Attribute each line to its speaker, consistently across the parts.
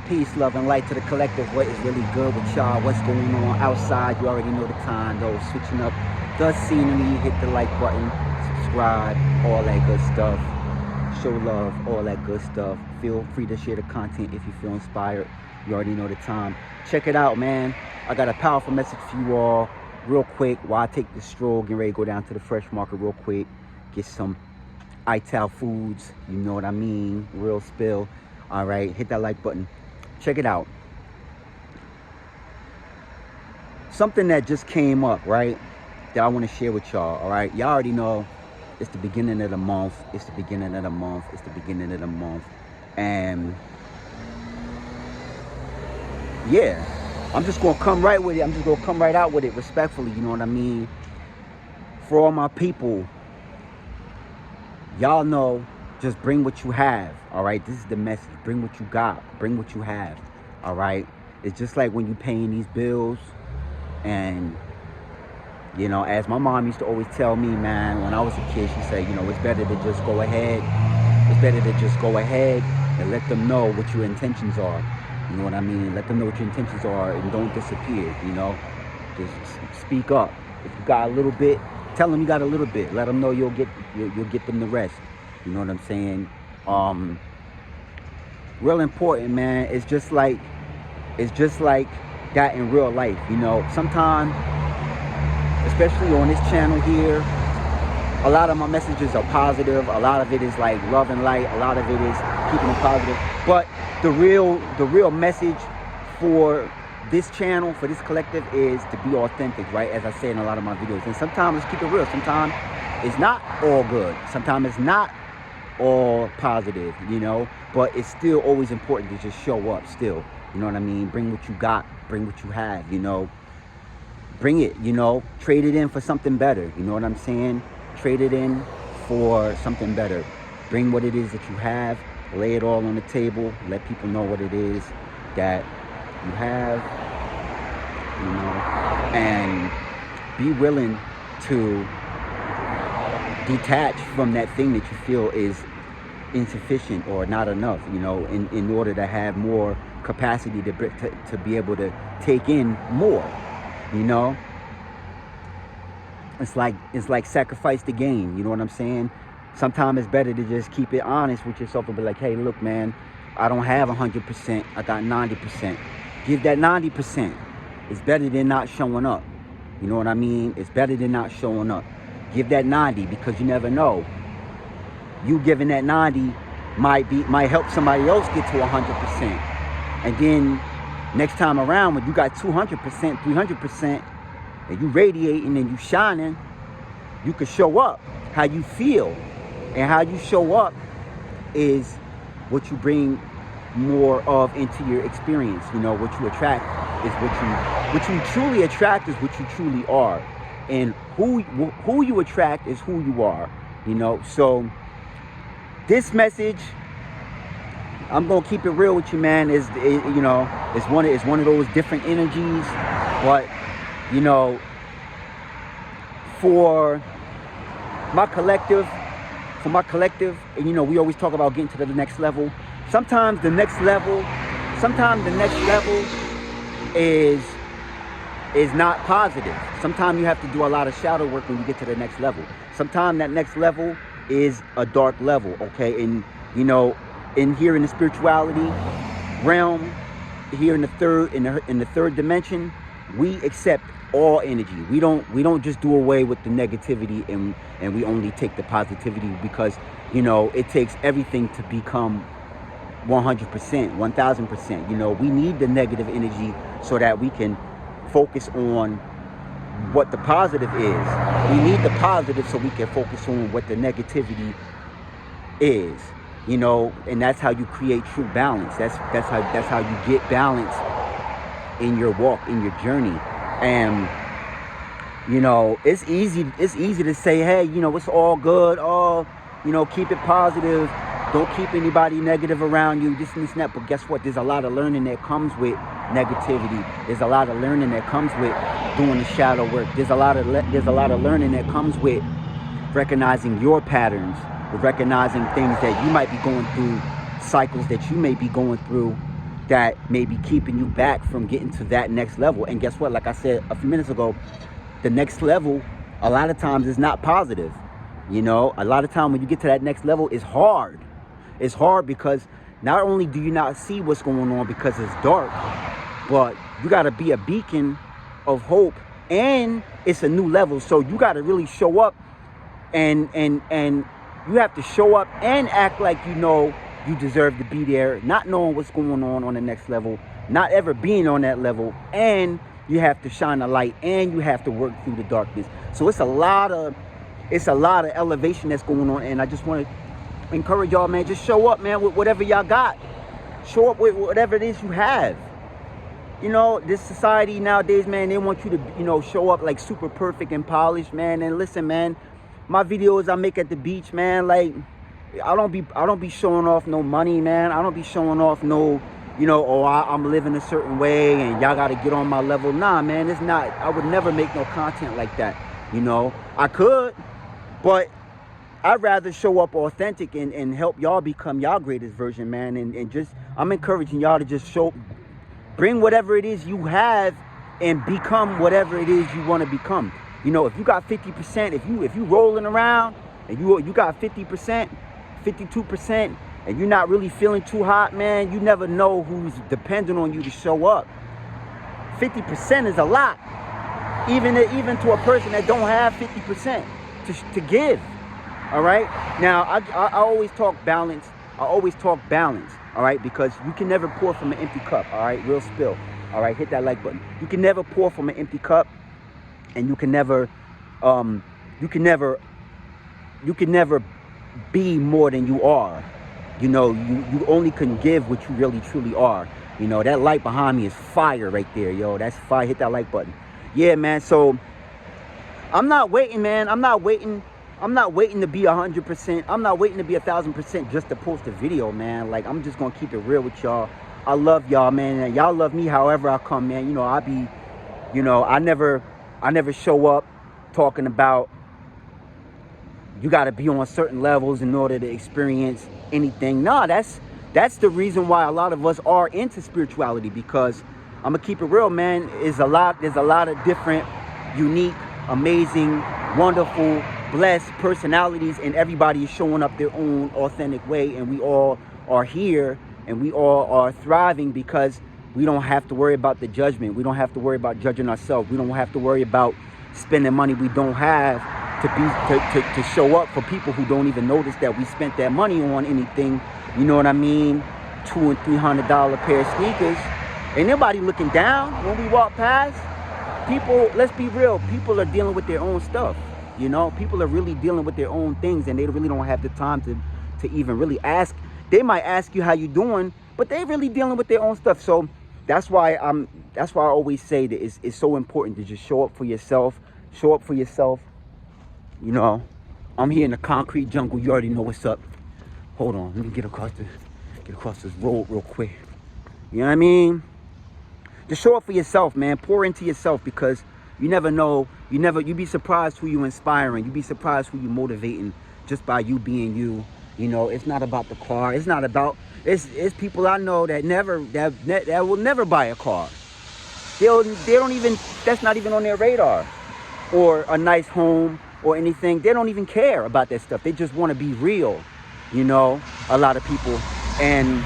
Speaker 1: Peace, love, and light to the collective. What is really good with y'all? What's going on outside? You already know the time, though. Switching up the scenery. Hit the like button, subscribe, all that good stuff. Show love, all that good stuff. Feel free to share the content if you feel inspired. You already know the time. Check it out, man. I got a powerful message for you all real quick while I take this stroll. Getting ready to go down to the fresh market real quick. Get some Ital foods. You know what I mean? Real spill. All right, hit that like button. Check it out. Something that just came up, right, that I want to share with y'all. All right, y'all already know it's the beginning of the month. It's the beginning of the month. It's the beginning of the month. And yeah, I'm just going to come right with it. I'm just going to come right out with it respectfully. You know what I mean? For all my people, y'all know, just bring what you have. All right, this is the message. Bring what you got. Bring what you have. All right, it's just like when you paying these bills. And you know, as my mom used to always tell me, man, when I was a kid, she said, you know, it's better to just go ahead. It's better to just go ahead and let them know what your intentions are. You know what I mean? Let them know what your intentions are and don't disappear, you know? Just speak up. If you got a little bit, tell them you got a little bit. Let them know you'll get them the rest. You know what I'm saying? Real important, man. It's just like that in real life, you know? Sometimes, especially on this channel here, a lot of my messages are positive. A lot of it is like love and light. A lot of it is keeping it positive. But the real message for this channel, for this collective, is to be authentic, right? As I say in a lot of my videos. And sometimes, let's keep it real, sometimes it's not all good. Sometimes it's not all positive, you know? But it's still always important to just show up still. You know what I mean? Bring what you got. Bring what you have, you know? Bring it, you know? Trade it in for something better. You know what I'm saying? Trade it in for something better. Bring what it is that you have. Lay it all on the table. Let people know what it is that you have, you know, and be willing to detach from that thing that you feel is insufficient or not enough, you know, in order to have more capacity to be able to take in more, you know. It's like sacrifice the gain, you know what I'm saying? Sometimes it's better to just keep it honest with yourself and be like, hey, look, man, I don't have 100%. I got 90%. Give that 90%. It's better than not showing up. You know what I mean? It's better than not showing up. Give that 90, because you never know. You giving that 90 might help somebody else get to 100%. And then next time around, when you got 200%, 300%, and you radiating and you shining, you can show up how you feel. And how you show up is what you bring more of into your experience. You know, what you attract is what you truly attract is what you truly are. And who you attract is who you are, you know. So this message, I'm gonna keep it real with you, man, you know, it's one of those different energies. But you know, for my collective, and you know, we always talk about getting to the next level. Sometimes the next level is not positive. Sometimes you have to do a lot of shadow work when you get to the next level. Sometimes that next level is a dark level, okay? And you know, in the spirituality realm, here in the third dimension, we accept all energy. We don't just do away with the negativity and we only take the positivity, because you know, it takes everything to become 100%, 1000%. You know, we need the negative energy so that we can focus on what the positive is. We need the positive so we can focus on what the negativity is. You know, and that's how you create true balance. That's how you get balance in your walk, in your journey. And you know, it's easy to say, hey, you know, it's all good. Oh, you know, keep it positive. Don't keep anybody negative around you, this and this and that. But guess what? There's a lot of learning that comes with negativity. There's a lot of learning that comes with doing the shadow work. There's a lot of learning that comes with recognizing your patterns, recognizing things that you might be going through, cycles that you may be going through, that may be keeping you back from getting to that next level. And guess what? Like I said a few minutes ago, the next level, a lot of times, is not positive. You know, a lot of time when you get to that next level, it's hard. It's hard because not only do you not see what's going on because it's dark, but you got to be a beacon of hope, and it's a new level. So you got to really show up, and you have to show up and act like you know you deserve to be there, not knowing what's going on the next level, not ever being on that level, and you have to shine a light, and you have to work through the darkness. So it's a lot of elevation that's going on, and I just want to encourage y'all, man, just show up, man, with whatever y'all got. Show up with whatever it is you have. You know, this society nowadays, man, they want you to, you know, show up like super perfect and polished, man. And listen, man, my videos I make at the beach, man, like, I don't be showing off no money, man. I don't be showing off no, you know, oh, I'm living a certain way and y'all got to get on my level. Nah, man, it's not. I would never make no content like that, you know. I could, but I'd rather show up authentic and help y'all become y'all greatest version, man. And just, I'm encouraging y'all to just bring whatever it is you have and become whatever it is you want to become. You know, if you got 50%, if you rolling around and you got 50%, 52%, and you're not really feeling too hot, man, you never know who's depending on you to show up. 50% is a lot, even to a person that don't have 50% to give. All right. Now, I always talk balance. All right, because you can never pour from an empty cup. All right, real spill. All right, hit that like button. You can never pour from an empty cup, and you can never be more than you are. You know, you only can give what you really truly are. You know, that light behind me is fire right there, yo. That's fire. Hit that like button. Yeah, man. So I'm not waiting, man. I'm not waiting to be 100%. I'm not waiting to be 1,000% just to post a video, man. Like, I'm just gonna keep it real with y'all. I love y'all, man. And y'all love me however I come, man. You know, I never show up talking about you got to be on certain levels in order to experience anything. Nah, that's the reason why a lot of us are into spirituality, because I'm gonna keep it real, man. There's a lot of different, unique, amazing, wonderful, blessed personalities, and everybody is showing up their own authentic way, and we all are here and we all are thriving because we don't have to worry about the judgment. We don't have to worry about judging ourselves. We don't have to worry about spending money we don't have to show up for people who don't even notice that we spent that money on anything. You know what I mean? $200 and $300 pair of sneakers. Ain't nobody looking down when we walk past. People, let's be real, people are dealing with their own stuff. You know, people are really dealing with their own things, and they really don't have the time to even really ask. They might ask you how you doing, but they really dealing with their own stuff. So that's why I always say that it's so important to just show up for yourself. Show up for yourself. You know, I'm here in the concrete jungle. You already know what's up. Hold on, let me get across this road real quick. You know what I mean? Just show up for yourself, man. Pour into yourself, because you never know. You'd be surprised who you inspiring. You'd be surprised who you motivating just by you being you. You know, it's not about the car. It's not about. It's people I know that will never buy a car. They don't even. That's not even on their radar. Or a nice home or anything. They don't even care about that stuff. They just want to be real. You know, a lot of people. And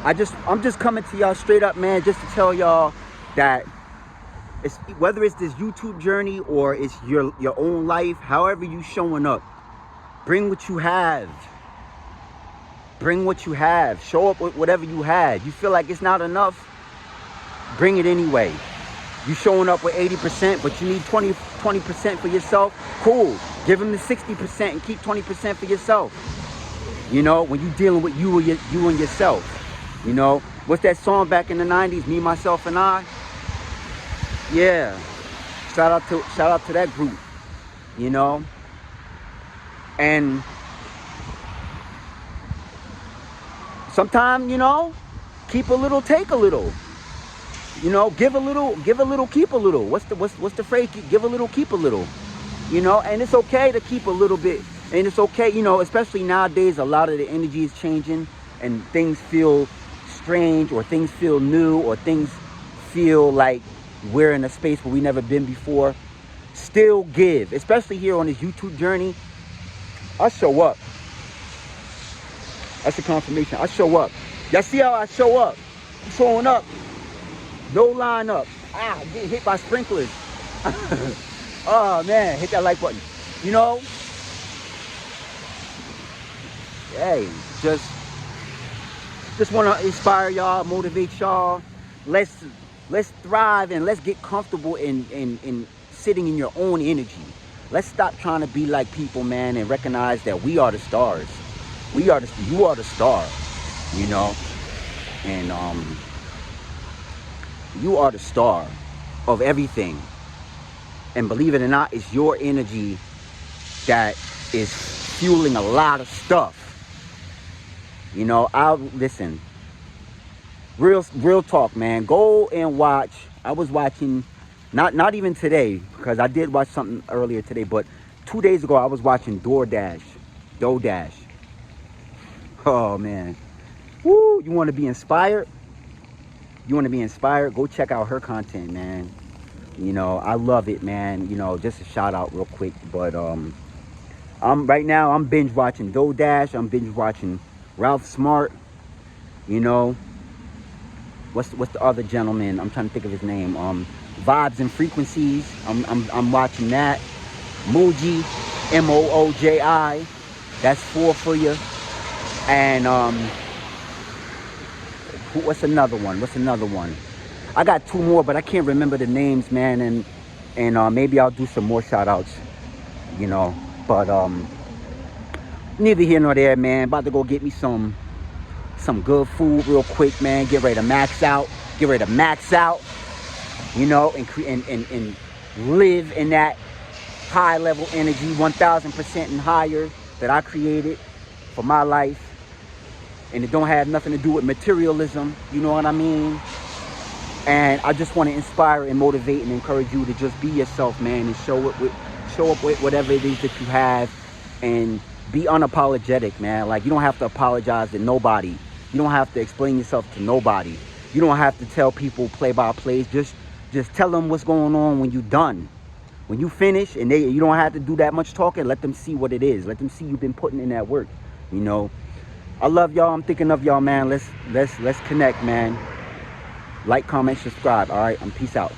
Speaker 1: I'm just coming to y'all straight up, man, just to tell y'all that whether it's this YouTube journey or it's your own life, however you showing up, bring what you have. Bring what you have. Show up with whatever you have. You feel like it's not enough, bring it anyway. You showing up with 80%, but you need 20% for yourself. Cool. Give them the 60% and keep 20% for yourself. You know, when you dealing with you and yourself. You know, what's that song back in the 90s? Me, Myself, and I. Yeah. Shout out to that group. You know. And sometimes, you know, keep a little, take a little. You know, give a little, keep a little. What's the phrase? Give a little, keep a little. You know, and it's okay to keep a little bit. And it's okay, you know, especially nowadays, a lot of the energy is changing and things feel strange, or things feel new, or things feel like we're in a space where we never been before, still give. Especially here on this YouTube journey, I show up. That's the confirmation. I show up. Y'all see how I show up? I'm showing up. No line up. Ah, getting hit by sprinklers. Oh man, hit that like button. You know? Hey, just want to inspire y'all, motivate y'all. Let's thrive, and let's get comfortable in sitting in your own energy. Let's stop trying to be like people, man, and recognize that we are the stars. You are the star, you know? And you are the star of everything. And believe it or not, it's your energy that is fueling a lot of stuff. You know, listen, real talk, man. Go and watch. I was watching, not even today, because I did watch something earlier today, but 2 days ago I was watching DoorDash. Oh man. Woo, you want to be inspired? Go check out her content, man. You know, I love it, man. You know, just a shout out real quick, but right now I'm binge watching DoorDash. I'm binge watching Ralph Smart. You know, what's the other gentleman? I'm trying to think of his name. Vibes and Frequencies. I'm watching that. Mooji, Mooji. That's 4 for you. And what's another one? I got 2 more, but I can't remember the names, man. And maybe I'll do some more shout outs, you know. But neither here nor there, man. About to go get me some good food real quick, man. Get ready to max out, you know, and live in that high level energy, 1000% and higher, that I created for my life. And it don't have nothing to do with materialism, you know what I mean? And I just want to inspire and motivate and encourage you to just be yourself, man, and show up with whatever it is that you have, and be unapologetic, man. Like, you don't have to apologize to nobody. You don't have to explain yourself to nobody. You don't have to tell people play-by-plays. Just tell them what's going on when you're done. When you finish, and you don't have to do that much talking. Let them see what it is. Let them see you've been putting in that work. You know, I love y'all. I'm thinking of y'all, man. Let's connect, man. Like, comment, subscribe. All right, peace out.